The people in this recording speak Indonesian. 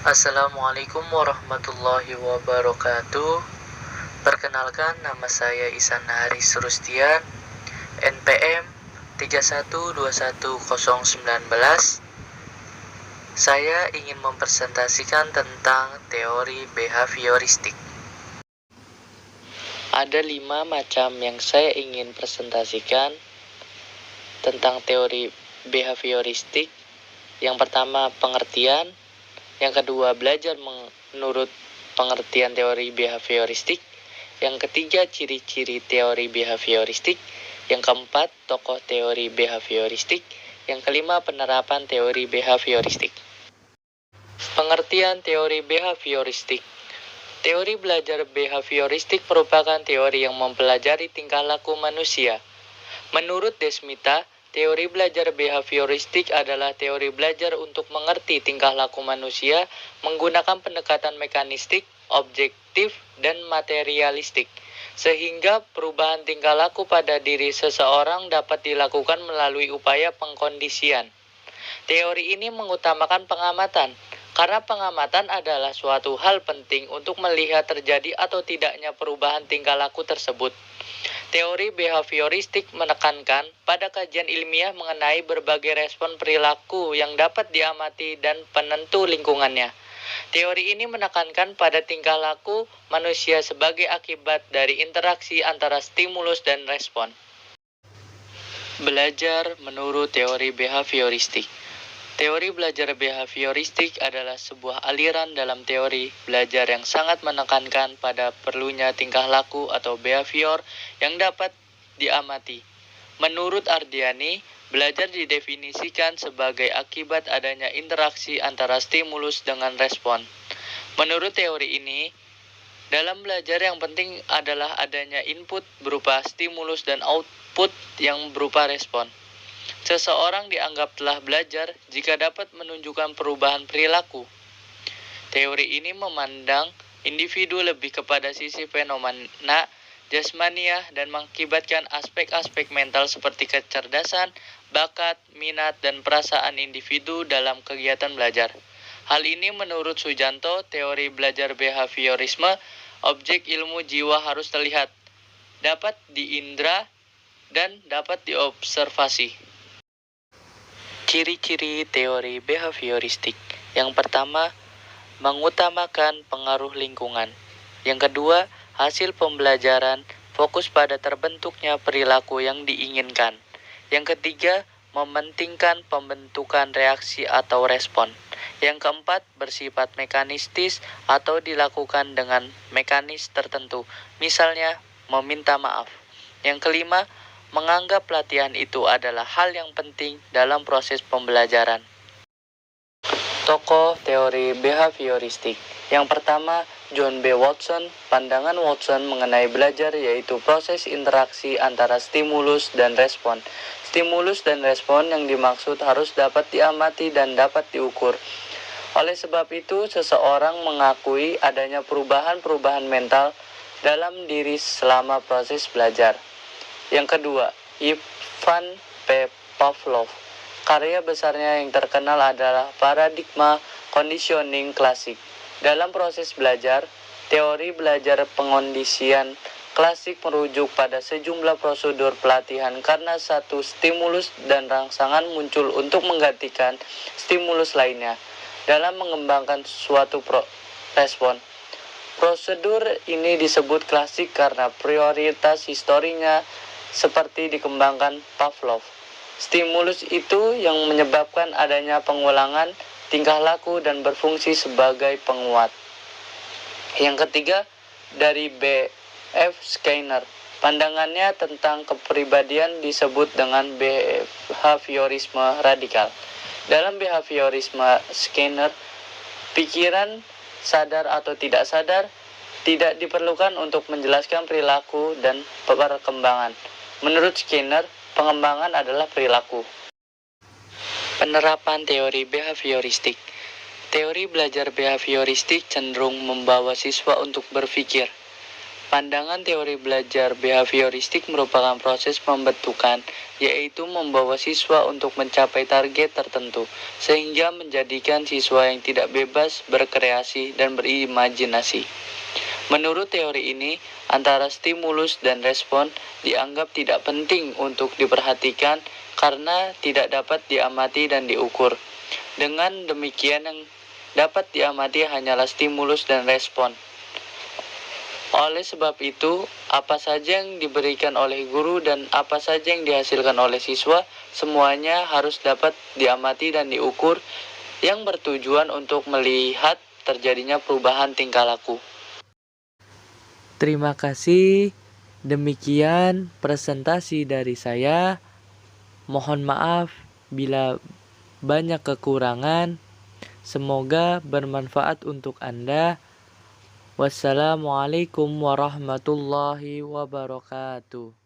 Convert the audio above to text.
Assalamualaikum warahmatullahi wabarakatuh. Perkenalkan, nama saya Ihsan Haris Rustian, NPM 31210119. Saya ingin mempresentasikan tentang teori behavioristik. Ada 5 macam yang saya ingin presentasikan tentang teori behavioristik. Yang pertama, pengertian. Yang kedua, belajar menurut pengertian teori behavioristik. Yang ketiga, ciri-ciri teori behavioristik. Yang keempat, tokoh teori behavioristik. Yang kelima, penerapan teori behavioristik. Pengertian teori behavioristik. Teori belajar behavioristik merupakan teori yang mempelajari tingkah laku manusia. Menurut Desmita, teori belajar behavioristik adalah teori belajar untuk mengerti tingkah laku manusia menggunakan pendekatan mekanistik, objektif, dan materialistik, sehingga perubahan tingkah laku pada diri seseorang dapat dilakukan melalui upaya pengkondisian. Teori ini mengutamakan pengamatan, karena pengamatan adalah suatu hal penting untuk melihat terjadi atau tidaknya perubahan tingkah laku tersebut. Teori behavioristik menekankan pada kajian ilmiah mengenai berbagai respon perilaku yang dapat diamati dan penentu lingkungannya. Teori ini menekankan pada tingkah laku manusia sebagai akibat dari interaksi antara stimulus dan respon. Belajar menurut teori behavioristik. Teori belajar behavioristik adalah sebuah aliran dalam teori belajar yang sangat menekankan pada perlunya tingkah laku atau behavior yang dapat diamati. Menurut Ardiani, belajar didefinisikan sebagai akibat adanya interaksi antara stimulus dengan respon. Menurut teori ini, dalam belajar yang penting adalah adanya input berupa stimulus dan output yang berupa respon. Seseorang dianggap telah belajar jika dapat menunjukkan perubahan perilaku. Teori ini memandang individu lebih kepada sisi fenomena jasmaniah dan mengakibatkan aspek-aspek mental seperti kecerdasan, bakat, minat, dan perasaan individu dalam kegiatan belajar. Hal ini menurut Sujanto, teori belajar behaviorisme, objek ilmu jiwa harus terlihat, dapat diindra, dan dapat diobservasi. Ciri-ciri teori behavioristik. Yang pertama, mengutamakan pengaruh lingkungan. Yang kedua, hasil pembelajaran fokus pada terbentuknya perilaku yang diinginkan. Yang ketiga, mementingkan pembentukan reaksi atau respon. Yang keempat, bersifat mekanistis atau dilakukan dengan mekanis tertentu, misalnya meminta maaf. Yang kelima, menganggap latihan itu adalah hal yang penting dalam proses pembelajaran. Tokoh teori behavioristik. Yang pertama, John B. Watson. Pandangan Watson mengenai belajar yaitu proses interaksi antara stimulus dan respon. Stimulus dan respon yang dimaksud harus dapat diamati dan dapat diukur. Oleh sebab itu, seseorang mengakui adanya perubahan-perubahan mental dalam diri selama proses belajar. Yang kedua, Ivan P. Pavlov. Karya besarnya yang terkenal adalah paradigma conditioning klasik. Dalam proses belajar, teori belajar pengkondisian klasik merujuk pada sejumlah prosedur pelatihan karena satu stimulus dan rangsangan muncul untuk menggantikan stimulus lainnya dalam mengembangkan suatu respon. Prosedur ini disebut klasik karena prioritas historinya seperti dikembangkan Pavlov. Stimulus itu yang menyebabkan adanya pengulangan tingkah laku dan berfungsi sebagai penguat. Yang ketiga, dari B.F. Skinner. Pandangannya tentang kepribadian disebut dengan behaviorisme radikal. Dalam behaviorisme Skinner, pikiran sadar atau tidak sadar tidak diperlukan untuk menjelaskan perilaku dan perkembangan. Menurut Skinner, pengembangan adalah perilaku. Penerapan teori behavioristik. Teori belajar behavioristik cenderung membawa siswa untuk berpikir. Pandangan teori belajar behavioristik merupakan proses pembentukan, yaitu membawa siswa untuk mencapai target tertentu, sehingga menjadikan siswa yang tidak bebas berkreasi dan berimajinasi. Menurut teori ini, antara stimulus dan respon dianggap tidak penting untuk diperhatikan karena tidak dapat diamati dan diukur. Dengan demikian, yang dapat diamati hanyalah stimulus dan respon. Oleh sebab itu, apa saja yang diberikan oleh guru dan apa saja yang dihasilkan oleh siswa, semuanya harus dapat diamati dan diukur, yang bertujuan untuk melihat terjadinya perubahan tingkah laku. Terima kasih. Demikian presentasi dari saya. Mohon maaf bila banyak kekurangan. Semoga bermanfaat untuk Anda. Wassalamualaikum warahmatullahi wabarakatuh.